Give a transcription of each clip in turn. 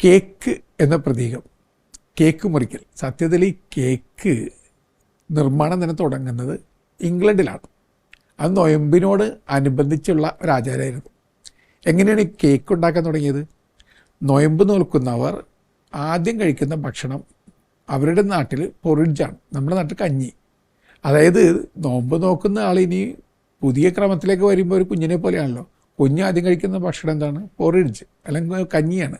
Cake എന്ന പ്രതീകം, cake മുറിക്കൽ, സത്യത്തിൽ ഈ കേക്ക് നിർമ്മാണം തന്നെ തുടങ്ങുന്നത് ഇംഗ്ലണ്ടിലാണ്. അത് നൊയമ്പിനോട് അനുബന്ധിച്ചുള്ള ഒരു ആചാരമായിരുന്നു. എങ്ങനെയാണ് ഈ കേക്ക് ഉണ്ടാക്കാൻ തുടങ്ങിയത്? നൊയമ്പ് നോൽക്കുന്നവർ ആദ്യം കഴിക്കുന്ന ഭക്ഷണം അവരുടെ നാട്ടിൽ പൊറിഡ്ജാണ്, നമ്മുടെ നാട്ടിൽ കഞ്ഞി. അതായത് നോമ്പ് നോക്കുന്ന ആളിനി പുതിയ ക്രമത്തിലേക്ക് വരുമ്പോൾ ഒരു കുഞ്ഞിനെ പോലെയാണല്ലോ. കുഞ്ഞ് ആദ്യം കഴിക്കുന്ന ഭക്ഷണം എന്താണ്? പൊറിഡ്ജ് അല്ലെങ്കിൽ കഞ്ഞിയാണ്.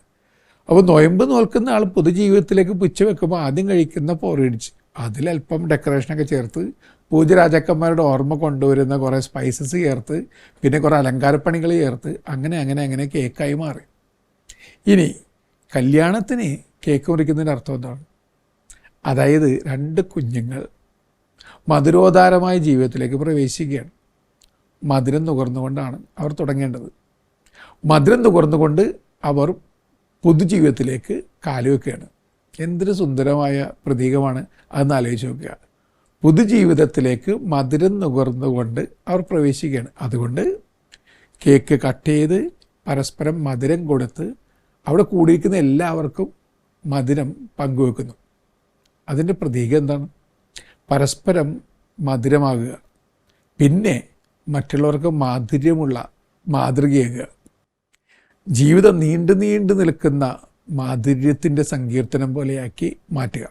അപ്പോൾ നൊയമ്പ് നോൽക്കുന്ന ആൾ പൊതുജീവിതത്തിലേക്ക് പുച്ച വെക്കുമ്പോൾ ആദ്യം കഴിക്കുന്ന പൊറിഡ്ജ്, അതിലല്പം ഡെക്കറേഷനൊക്കെ ചേർത്ത് പൂജ്യരാജാക്കന്മാരുടെ ഓർമ്മ കൊണ്ടുവരുന്ന കുറേ സ്പൈസസ് ചേർത്ത് പിന്നെ കുറേ അലങ്കാരപ്പണികൾ ചേർത്ത് അങ്ങനെ കേക്കായി മാറി. ഇനി കല്യാണത്തിന് കേക്ക് മുറിക്കുന്നതിൻ്റെ അർത്ഥം എന്താണ്? അതായത് രണ്ട് കുഞ്ഞുങ്ങൾ മധുരോദാരമായ ജീവിതത്തിലേക്ക് പ്രവേശിക്കുകയാണ്. മധുരം നുകർന്നുകൊണ്ടാണ് അവർ തുടങ്ങേണ്ടത്. മധുരം നുകർന്നുകൊണ്ട് അവർ പൊതുജീവിതത്തിലേക്ക് കാലുവെക്കുകയാണ്. എന്തൊരു സുന്ദരമായ പ്രതീകമാണ് അതെന്ന് ആലോചിച്ച് നോക്കുക. പൊതുജീവിതത്തിലേക്ക് മധുരം നുകർന്നുകൊണ്ട് അവർ പ്രവേശിക്കുകയാണ്. അതുകൊണ്ട് കേക്ക് കട്ട് ചെയ്ത് പരസ്പരം മധുരം കൊടുത്ത് അവിടെ കൂടിയിരിക്കുന്ന എല്ലാവർക്കും മധുരം പങ്കുവെക്കുന്നു. അതിൻ്റെ പ്രതീകം എന്താണ്? പരസ്പരം മധുരമാകുക, പിന്നെ മറ്റുള്ളവർക്ക് മാധുര്യമുള്ള മാതൃകയാകുക, ജീവിതം നീണ്ടു നിൽക്കുന്ന മാധുര്യത്തിൻ്റെ സങ്കീർത്തനം പോലെയാക്കി മാറ്റുക.